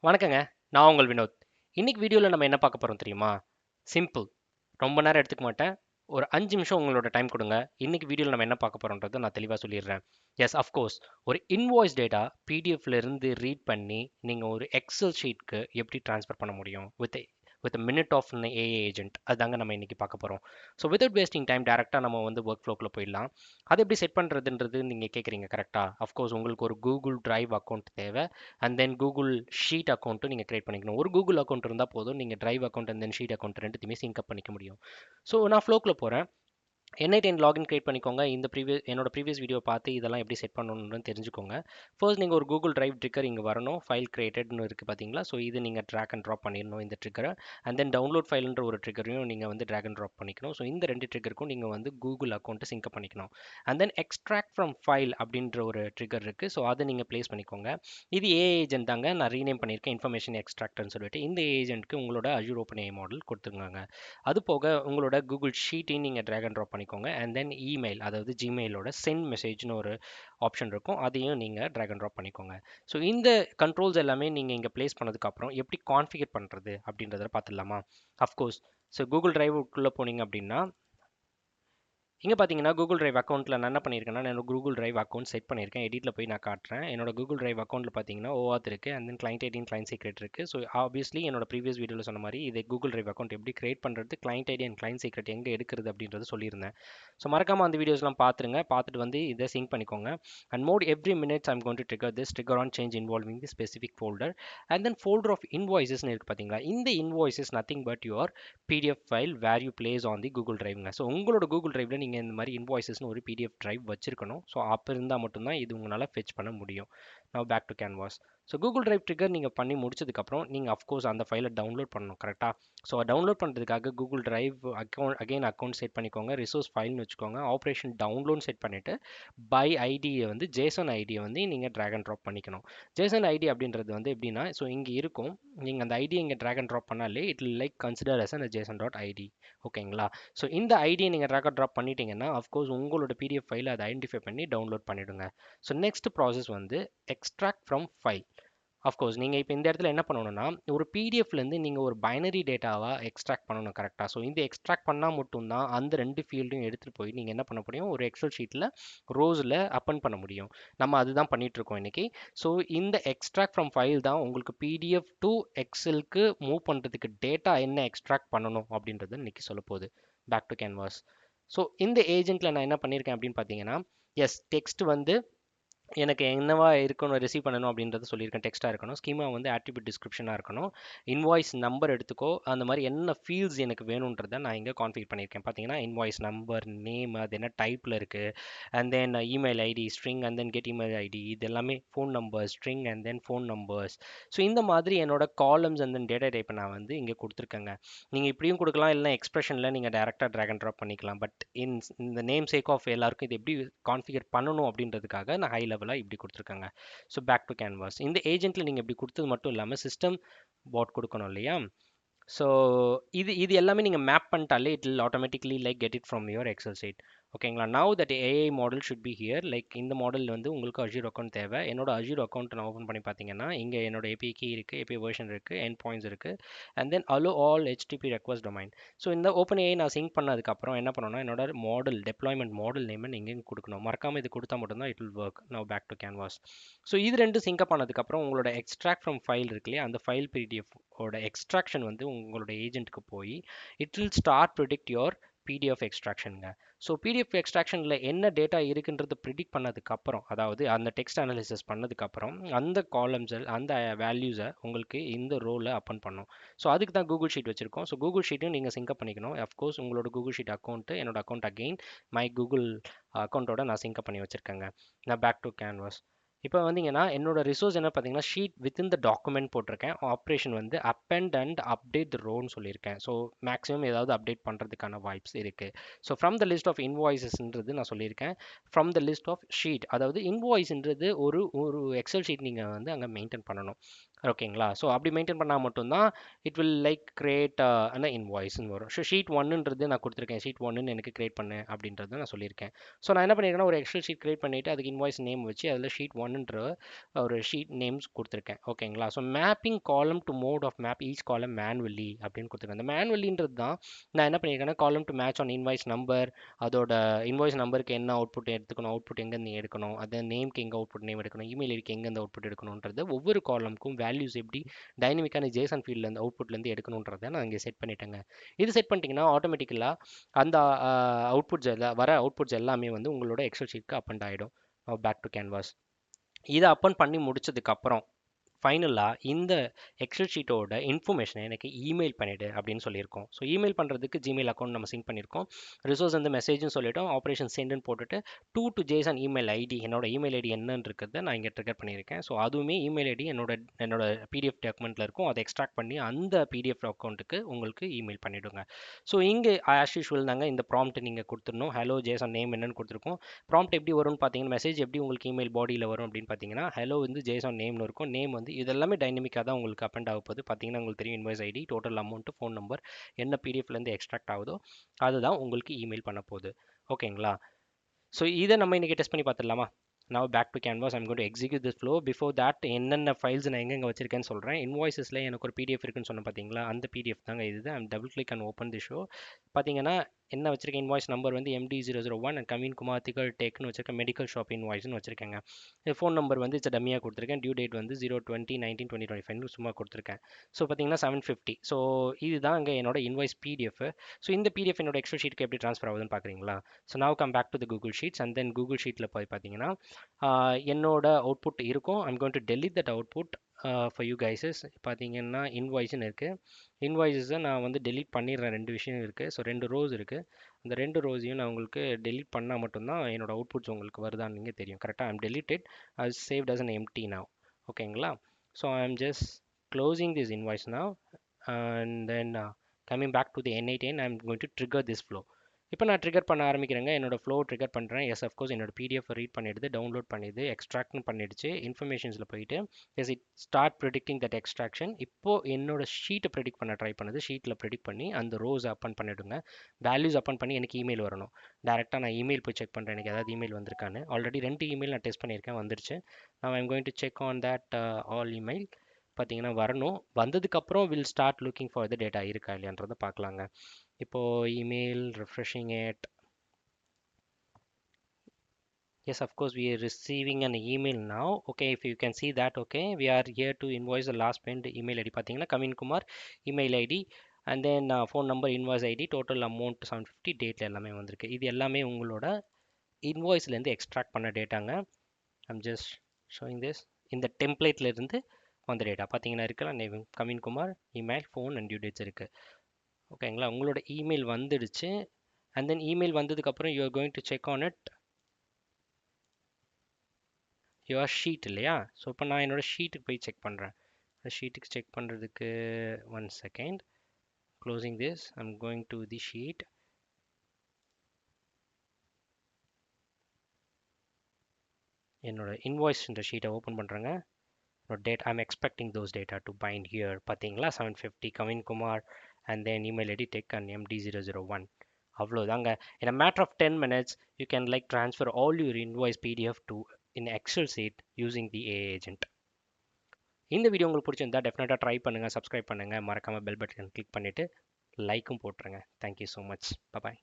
வணக்கங்க. நான் உங்கள் வினோத். இன்னைக்கு வீடியோல நம்ம என்ன பார்க்க போறோம் தெரியுமா? சிம்பிள். ரொம்ப நேரம் எடுத்துக்க மாட்டேன். ஒரு 5 நிமிஷம் உங்களோட டைம் கொடுங்க. இன்னைக்கு வீடியோல நம்ம என்ன பார்க்க போறோம்ன்றத நான் தெளிவா சொல்லிடுறேன். Yes, of course. ஒரு இன்வாய்ஸ் டேட்டா பிடிஎஃப்ல இருந்து ரீட் பண்ணி நீங்க ஒரு எக்ஸல் ஷீட்க்கு எப்படி ட்ரான்ஸ்ஃபர் பண்ண முடியும் with minute of AI agent. அதாங்க நம்ம இன்னைக்கு பார்க்க போறோம். ஸோ வித்வுட் வேஸ்டிங் டைம் டேரெக்டாக நம்ம வந்து ஒர்க் ஃப்ளோக்குள்ள போயிடலாம். அதை எப்படி செட் பண்ணுறதுன்றது நீங்கள் கேட்குறீங்க கரெக்டா? அஃப்கோர்ஸ் உங்களுக்கு ஒரு கூகுள் டிரைவ் அக்கௌண்ட் தேவை. அண்ட் தென் கூகுள் ஷீட் அக்கௌண்ட்டும் நீங்கள் கிரியேட் பண்ணிக்கணும். ஒரு கூகுள் அக்கௌண்ட் இருந்தால் போதும், நீங்கள் drive account and then sheet account ரெண்டுத்தையுமே சிங்க் அப் பண்ணிக்க முடியும். ஸோ நான் ஃப்ளோக்கில் போகிறேன். N8N லாகின் கிரியேட் பண்ணிக்கோங்க. என்னோட ப்ரீவியஸ் வீடியோ பார்த்து இதெல்லாம் எப்படி செட் பண்ணணும்னு தெரிஞ்சுக்கோங்க. ஃபர்ஸ்ட் நீங்கள் ஒரு கூகுள் டிரைவ் ட்ரிக்கர் இங்கே வரணும். ஃபைல் கிரியேட்டட்னு இருக்குது பார்த்தீங்களா? ஸோ இது நீங்கள் ட்ராக் அண்ட் ட்ராப் பண்ணிடணும் இந்த ட்ரிக்கரை. அண்ட் தென் டவுன்லோட் ஃபைல்ன்ற ஒரு ட்ரிக்கரையும் நீங்கள் வந்து ட்ராக் அண்ட் ட்ராப் பண்ணிக்கணும். ஸோ இந்த ரெண்டு ட்ரிக்கருக்கும் நீங்கள் வந்து கூகுள் அக்கௌண்ட்டை சிங்க் பண்ணிக்கணும். And then extract from file அப்படின்ற ஒரு ட்ரிக்கர் இருக்குது. ஸோ அதை நீங்கள் ப்ளேஸ் பண்ணிக்கோங்க. இது ஏ ஏஜென்ட் தாங்க. நான் ரீநேம் பண்ணியிருக்கேன் இன்ஃபர்மேஷன் எக்ஸ்ட்ராக்டர்னு சொல்லிட்டு. இந்த ஏஜென்ட்க்கு உங்களோட அஜூர் ஓப்பன் ஏஐ மாடல் கொடுத்துருங்க. அது போக உங்களோட கூகுள் ஷீட்டையும் நீங்கள் ட்ராக் அண்ட் ட்ராப் பண்ணிக்கோங்க. அண்ட் தென் இமெயில், அதாவது ஜிமெயிலோட சென்ட் மெசேஜ்னு ஒரு ஆப்ஷன் இருக்கும். அதையும் நீங்கள் ட்ராக் அண்ட் ட்ராப் பண்ணிக்கோங்க. ஸோ இந்த கண்ட்ரோல்ஸ் எல்லாமே நீங்கள் இங்கே ப்ளேஸ் பண்ணதுக்கப்புறம் எப்படி கான்ஃபிகர் பண்ணுறது அப்படின்றத பார்த்துடலாமா? அஃப்கோர்ஸ். ஸோ கூகுள் டிரைவுக்குள்ளே போனீங்க அப்படின்னா இங்கே பார்த்தீங்கன்னா கூகுள் டிரைவ் அக்கௌண்ட்டில் நான் என்ன பண்ணியிருக்கேன்னா, நான் கூகுள் டிரைவ் அக்கௌண்ட் செட் பண்ணியிருக்கேன். எடிட்டில் போய் நான் காட்டுறேன். என்னோட கூகுள் டிரைவ் அக்கௌண்ட்டில் பார்த்தீங்கன்னா OAuth இருக்குது. And then client ID and client secret இருக்குது. ஸோ ஆப்வியஸ்லி என்னோட ப்ரீவியஸ் வீடியோவில் சொன்ன மாதிரி இதை கூகுள் டிரைவ் அக்கௌண்ட் எப்படி கிரியேட் பண்ணுறது, client ID and client secret எங்கே எடுக்கிறது அப்படின்றது சொல்லியிருந்தேன். ஸோ மறக்காமல் அந்த வீடியோஸ்லாம் பார்த்துருங்க. பார்த்துட்டு வந்து இதை சிங்க் பண்ணிக்கோங்க. And mode every minutes I'm going to trigger on change involving the specific folder. And then folder of இன்வாய்ஸஸ்னு இருக்குது பார்த்தீங்களா? இந்த invoices nothing but your PDF file where you place on the Google டிரைவ்ங்க. So உங்களோட Google டிரைவில் நீங்கள் இந்த மாதிரி இன்வாய்ஸஸ்னு ஒரு பிடிஎஃப் டிரைவ் வச்சிருக்கணும். ஸோ அப்போ இருந்தால் மட்டும்தான் இது உங்களால் ஃபெச் பண்ண முடியும். Now back to canvas. So Google drive trigger நீங்கள் பண்ணி முடிச்சதுக்கப்புறம் நீங்கள் அஃப்கோர்ஸ் அந்த ஃபைலை டவுன்லோட் பண்ணணும் கரெக்டாக. ஸோ டவுன்லோட் பண்ணுறதுக்காக கூகுள் டிரைவ் அக்கௌண்ட் செட் பண்ணிக்கோங்க. ரிசோர்ஸ் ஃபைல்னு வச்சுக்கோங்க. ஆப்ரேஷன் டவுன்லோட் செட் பண்ணிவிட்டு பை ஐடியை வந்து ஜேசன் ஐடியை வந்து நீங்கள் ட்ராக் அண்ட் ட்ராப் பண்ணிக்கணும். ஜேசன் ஐடி அப்படின்றது வந்து எப்படின்னா, ஸோ இங்கே இருக்கும். நீங்கள் அந்த ஐடியை இங்கே ட்ராக் அண்ட் ட்ராப் பண்ணாலே it like consider as an JSON dot ID. ஓகேங்களா? ஸோ இந்த ஐடியை நீங்கள் ட்ராக் அண்ட் ட்ராப் பண்ணிட்டீங்கன்னா அஃப்கோர்ஸ் உங்களோட பிடிஎஃப் ஃபைலை அதை ஐடென்டிஃபை பண்ணி டவுன்லோட் பண்ணிவிடுங்க. ஸோ நெக்ஸ்ட் ப்ராசஸ் வந்து எக்ஸ்ட்ராக்ட் ஃப்ரம் ஃபைல். அஃப்கோர்ஸ் நீங்கள் இப்போ இந்த இடத்துல என்ன பண்ணணும்னா, ஒரு பிடிஎஃப்லேருந்து நீங்கள் ஒரு பைனரி டேட்டாவாக எக்ஸ்ட்ராக்ட் பண்ணணும் கரெக்டாக. ஸோ இந்த எக்ஸ்ட்ராக்ட் பண்ணால் மட்டும்தான் அந்த ரெண்டு ஃபீல்டையும் எடுத்துகிட்டு போய் நீங்கள் என்ன பண்ண முடியும், ஒரு எக்ஸல் ஷீட்டில் ரோஸில் அப்பன் பண்ண முடியும். நம்ம அதுதான் பண்ணிட்டு இருக்கோம் இன்னைக்கு. ஸோ இந்த எக்ஸ்ட்ராக்ட் ஃப்ரம் ஃபைல் தான் உங்களுக்கு பிடிஎஃப் டு எக்ஸலுக்கு மூவ் பண்ணுறதுக்கு டேட்டா என்ன எக்ஸ்ட்ராக்ட் பண்ணணும் அப்படின்றது இன்னைக்கு சொல்ல போகுது. Back to canvas. ஸோ இந்த ஏஜென்ட்டில் நான் என்ன பண்ணியிருக்கேன் அப்படின்னு பார்த்தீங்கன்னா, எஸ் டெக்ஸ்ட் வந்து எனக்கு என்னவா இருக்கணும், ரிசீவ் பண்ணணும் அப்படின்றத சொல்லியிருக்கேன். டெக்ஸ்ட்டாக இருக்கணும். ஸ்கீமா வந்து ஆட்ரிபியூட் டிஸ்கிரிப்ஷனாக இருக்கணும். இன்வாய்ஸ் நம்பர் எடுத்துக்கோ. அந்த மாதிரி என்ன ஃபீல்ட்ஸ் எனக்கு வேணுன்றதை நான் இங்கே கான்ஃபிகர் பண்ணியிருக்கேன். பார்த்தீங்கன்னா இன்வாய்ஸ் நம்பர், நேம், அது என்ன டைப்பில் இருக்குது, and then email ID, string, and then get email ID, இது எல்லாமே phone number, string, and then phone numbers. So இந்த மாதிரி என்னோட காலம்ஸ் அண்ட் தென் டேட்டா டைப்பை நான் வந்து இங்கே கொடுத்துருக்கேங்க. நீங்கள் இப்படியும் கொடுக்கலாம், இல்லை எக்ஸ்பிரஷனில் நீங்கள் டேரெக்டாக ட்ராக் அண்ட் ட்ராப் பண்ணிக்கலாம். பட் இந்த நேம் சேக் ஆஃப் எல்லாருக்கும் இது எப்படி கான்ஃபிகர் பண்ணணும் அப்படின்றதுக்காக நான் ஹை லெவலாக இப்படி கொடுத்துருக்காங்க. So back to canvas. இந்த ஏஜென்ட்டில் நீங்கள் இப்படி கொடுத்தது மட்டும் இல்லாமல் சிஸ்டம் பாட் கொடுக்கணும் இல்லையா? ஸோ இது இது எல்லாமே நீங்கள் மேப் பண்ணிட்டாலே it will automatically like get it from your Excel side. ஓகேங்களா? Now that AI model should be here. Like இந்த மாடல் வந்து உங்களுக்கு அஜூர் அக்கௌண்ட் தேவை. என்னோட அஜூர் அக்கௌண்ட் நான் ஓப்பன் பண்ணி பார்த்தீங்கன்னா இங்கே என்னோட ஏபிஐ கீ இருக்குது, ஏபிஐ வெர்ஷன் இருக்குது, எண்ட் பாயிண்ட்ஸ் இருக்குது, and then allow all HTTP request domain. So இந்த ஓப்பன் ஏஐ நான் சிங்க் பண்ணதுக்கப்புறம் என்ன பண்ணணும்னா, என்னோட மாடல் டெப்ளாய்மெண்ட் மாடல் நேமை நீங்கள் கொடுக்கணும். மறக்காமல் இது கொடுத்தா மட்டும்தான் it will work. Now back to canvas. So இது ரெண்டு சிங்கப் ஆனதுக்கப்புறம் உங்களோட எக்ஸ்ட்ராக்ட் ஃப்ரம் ஃபைல் இருக்கு இல்லையா, அந்த ஃபைல் பிடிஎஃப் ஓட எக்ஸ்ட்ராக்ஷன் வந்து உங்களோட ஏஜென்ட்டுக்கு போய் it will start predict your PDF எக்ஸ்ட்ராக்ஷனுங்க. ஸோ பிடிஎஃப் எக்ஸ்ட்ராக்ஷனில் என்ன டேட்டா இருக்குன்றது ப்ரிடிக்ட் பண்ணதுக்கப்புறம், அதாவது அந்த டெக்ஸ்ட் அனாலிசிஸ் பண்ணதுக்கப்புறம் அந்த காலம்ஸை, அந்த வேல்யூஸை உங்களுக்கு இந்த ரோவில் அப்பன் பண்ணும். ஸோ அதுக்கு தான் கூகுள் ஷீட் வச்சுருக்கோம். ஸோ கூகுள் ஷீட்டும் நீங்கள் சிங்கப் பண்ணிக்கணும். அஃப்கோர்ஸ் உங்களோட கூகுள் ஷீட் அக்கௌண்ட்டு, என்னோட அக்கௌண்ட் அகெயின் மை கூகுள் அக்கௌண்ட்டோட நான் சிங்கப் பண்ணி வச்சுருக்கேங்க. நான் பேக் டு கேன்வாஸ். இப்போ வந்தீங்கன்னா என்னோட ரிசோர்ஸ் என்ன பார்த்தீங்கன்னா, ஷீட் வித்தின் த டாக்குமெண்ட் போட்டிருக்கேன். ஆப்ரேஷன் வந்து அப்பெண்ட் அண்ட் அப்டேட் ரோன்னு சொல்லியிருக்கேன். ஸோ மேக்ஸிமம் ஏதாவது அப்டேட் பண்ணுறதுக்கான வாய்ப்ஸ் இருக்குது. So from the list of இன்வாய்ஸஸ்ன்றது நான் சொல்லியிருக்கேன். From the list of sheet, அதாவது இன்வாய்ஸ்ன்றது ஒரு ஒரு எக்ஸல் ஷீட் நீங்கள் வந்து அங்கே மெயின்டைன் பண்ணணும். ஓகேங்களா? ஸோ அப்படி மெயின்டைன் பண்ணால் மட்டும்தான் இட் வில் லைக் கிரியேட் அந்த இன்வாய்ஸ்ன்னு வரும். ஸோ ஷீட் ஒன்னுன்றது நான் கொடுத்துருக்கேன். ஷீட் ஒன்னு எனக்கு கிரியேட் பண்ணு அப்படின்றத நான் சொல்லியிருக்கேன். ஸோ நான் என்ன பண்ணியிருக்கேன்னா ஒரு எக்ஸல் ஷீட் கிரியேட் பண்ணிவிட்டு அதுக்கு இன்வாய்ஸ் நேம் வச்சு அதில் ஷீட் ஒன்னுன்ற ஒரு ஷீட் நேம்ஸ் கொடுத்துருக்கேன். ஓகேங்களா? So mapping column to mode of map each column manually அப்படின்னு கொடுத்துருக்கேன். அந்த மேனுவலின்றது தான் நான் என்ன பண்ணியிருக்கேன்னா column to match on invoice number, அதோட இன்வாய்ஸ் நம்பருக்கு என்ன அவுட்புட் எடுத்துக்கணும், அவுட்புட் எங்கேருந்து எடுக்கணும், அது நேம்க்கு எங்கே அவுட்புட் நேம் எடுக்கணும், இமெயில் ஐடிக்கு எங்கேருந்து அவுட்புட் எடுக்கணுன்றது ஒவ்வொரு காலமுக்கும் வேல்யூஸ் எப்படி டைனமிக்கான ஜேசன் ஃபீல்ட்லேருந்து அவுட்புட்லேருந்து எடுக்கணுன்றதை நான் இங்கே செட் பண்ணிட்டேங்க. இது செட் பண்ணிட்டீங்கன்னா ஆட்டோமேட்டிக்கலாக அந்த அவுட்புட்ஸ் வர அவுட்புட்ஸ் எல்லாமே வந்து உங்களோட எக்ஸல் ஷீட்க்கு அப்பண்ட் ஆகிடும். Back to canvas. இதை அப்பன் பண்ணி முடிச்சதுக்கப்புறம் ஃபைனலாக இந்த எக்ஸல் ஷீட்டோட இன்ஃபர்மேஷனை எனக்கு இமெயில் பண்ணிவிடு அப்படின்னு சொல்லியிருக்கோம். ஸோ இமெயில் பண்ணுறதுக்கு ஜிமெயில் அக்கௌண்ட் நம்ம சிங்க் பண்ணியிருக்கோம். ரிசோர்ஸ் வந்து மெசேஜ்னு சொல்லிட்டோம். ஆப்ரேஷன் சென்ட்னு போட்டுட்டு டு ஜேசன் இமெயில் ஐடி, என்னோட இமெயில் ஐடி என்னன்னு இருக்கிறத நான் இங்கே ட்ரிகர் பண்ணியிருக்கேன். ஸோ அதுவுமே இமெயில் ஐடி என்னோட பிடிஎஃப் டாக்குமெண்ட்டில் இருக்கும். அதை எக்ஸ்ட்ராக்ட் பண்ணி அந்த பிடிஎஃப் அக்கௌண்ட்டுக்கு உங்களுக்கு இமெயில் பண்ணிவிடுங்க. ஸோ இங்கே ஆஸ் யூஷுவல் தாங்க இந்த ப்ராம்ப்ட் நீங்கள் கொடுத்துடணும். ஹலோ ஜேசன் நேம் என்னன்னு கொடுத்துருக்கோம். ப்ராம்ப்ட் எப்படி வரும்னு பார்த்தீங்கன்னா மெசேஜ் எப்படி உங்களுக்கு இமெயில் பாடியில் வரும் அப்படின்னு பார்த்தீங்கன்னா ஹலோ வந்து ஜேசன் நேம்னு இருக்கும். நேம் வந்து இதெல்லாமே டைனமிக்காக தான் உங்களுக்கு அப்பண்ட் ஆக போகுது. பார்த்தீங்கன்னா உங்களுக்கு தெரியும் invoice ID, total amount, phone number என்ன பிடிஎஃப்லேருந்து எக்ஸ்ட்ராக்ட் ஆகுதோ அதுதான் உங்களுக்கு இமெயில் பண்ண போகுது. ஓகேங்களா? ஸோ இதை நம்ம இன்றைக்கி டெஸ்ட் பண்ணி பார்த்துடலாமா? now back to canvas. I'm going to execute this flow. before that என்னென்ன ஃபைல்ஸ் நான் எங்கெங்கே வச்சிருக்கேன்னு சொல்கிறேன். இன்வாய்ஸஸில் எனக்கு ஒரு பிடிஎஃப் இருக்குன்னு சொன்ன பார்த்தீங்களா, அந்த பிடிஎஃப் தாங்க இது. I'm double click and open the show. பார்த்தீங்கன்னா என்ன வச்சிருக்கேன், இன்வாய்ஸ் நம்பர் வந்து MD001 அண்ட் கவின் குமார் திகழ் டேக்னு வச்சிருக்கேன். மெடிக்கல் ஷாப் இன்வாய்ஸ்னு வச்சிருக்கேங்க. ஃபோன் நம்பர் வந்து இட்ஸ் டம்மியாக கொடுத்துருக்கேன். டியூ டேட் வந்து 0/20/19/2025 சும்மா கொடுத்துருக்கேன். ஸோ பார்த்தீங்கன்னா 750. ஸோ இதுதான் அங்கே என்னோட இன்வாய்ஸ் பிடிஎஃப். ஸோ இந்த பிடிஎஃப் என்னோட எக்ஸல் ஷீட்டுக்கு எப்படி ட்ரான்ஸ்ஃபர் ஆகுதுன்னு பார்க்குறீங்களா? So now come back to the Google Sheets and then Google ஷீட்டில் போய் பார்த்தீங்கன்னா என்னோட அவுட்புட் இருக்கும். I'm going to delete that output for you guys. பார்த்தீங்கன்னா இன்வாய்ஸ்னு இருக்குது. இன்வாய்ஸஸை நான் வந்து டெலிட் பண்ணிடுறேன். ரெண்டு விஷயம் இருக்குது. ஸோ ரெண்டு ரோஸ் இருக்குது. அந்த ரெண்டு ரோஸையும் நான் உங்களுக்கு டெலிட் பண்ணால் மட்டும்தான் என்னோட அவுட்புட்ஸ் உங்களுக்கு வருதான்னு நீங்கள் தெரியும். கரெக்டாக I'm deleted as saved as an empty now. ஓகேங்களா? So I'm just closing this invoice now and then coming back to the N8N I'm going to trigger this flow. இப்போ நான் ட்ரிகர் பண்ண ஆரம்பிக்கிறேங்க. என்னோட ஃப்ளோ ட்ரிகர் பண்ணுறேன். Yes of course என்னோட PDF read பண்ணிடுது, download பண்ணிடுது, எக்ஸ்ட்ராக்ட்னு பண்ணிடுச்சு. இன்ஃபர்மேஷன்ஸில் போயிட்டு S it start predicting that extraction. இப்போது என்னோட ஷீட்டை ப்ரெடிக்ட் பண்ண ட்ரை பண்ணுது. ஷீட்டில் ப்ரெடிக்ட் பண்ணி அந்த ரோஸ் அப்பன் பண்ணிவிடுங்க. வேல்யூஸ் அப்பன் பண்ணி எனக்கு இமெயில் வரணும். டேரெக்டாக நான் இமெயில் போய் செக் பண்ணுறேன் எனக்கு ஏதாவது இமெயில் வந்திருக்கான்னு. ஆல்ரெடி 2 இமெயில் நான் டெஸ்ட் பண்ணியிருக்கேன், வந்துருச்சு. நான் I'm going to check on that all email. பார்த்தீங்கன்னா வரணும். வந்ததுக்கப்புறம் will start looking for the data இருக்கா இல்லையான்றதை பார்க்கலாங்க. இப்போது email refreshing it. Yes, of course we are receiving an email now. Okay, if you can see that, okay, we are here to invoice the last payment email ID. பார்த்தீங்கன்னா Kavin Kumar email ID and then phone number, invoice ID, total amount 750, டேட்டில் எல்லாமே வந்திருக்கு. இது எல்லாமே உங்களோட இன்வாய்ஸ்லேருந்து extract பண்ண டேட்டாங்க. I'm just showing this. இந்த டெம்ப்ளேட்லேருந்து வந்த டேட்டா பார்த்தீங்கன்னா இருக்கலாம். Name Kavin Kumar, email, phone and due dates இருக்குது. ஓகேங்களா? உங்களோட இமெயில் வந்துடுச்சு. அண்ட் தென் இமெயில் வந்ததுக்கப்புறம் you are going to check on it your sheet இல்லையா? ஸோ இப்போ நான் என்னோட ஷீட்டுக்கு போய் செக் பண்ணுறேன். ஷீட்டுக்கு செக் பண்ணுறதுக்கு 1 second. Closing this. I'm going to the sheet. என்னோட இன்வாய்ஸ் இந்த ஷீட்டை ஓப்பன் பண்ணுறேங்க. That I'm expecting those data to find here. பார்த்தீங்களா 750 Kavin Kumar and then email ID tech and MD001. அவ்வளோதாங்க. in a matter of 10 minutes you can like transfer all your invoice PDF to in Excel sheet using the AI agent. இந்த video உங்களுக்கு பிடிச்சிருந்தா டெஃபினட்டாக try பண்ணுங்கள், subscribe பண்ணுங்கள், மறக்காமல் bell button click பண்ணிவிட்டு லைக்கும் போட்டுருங்க. Thank you so much. பாய்.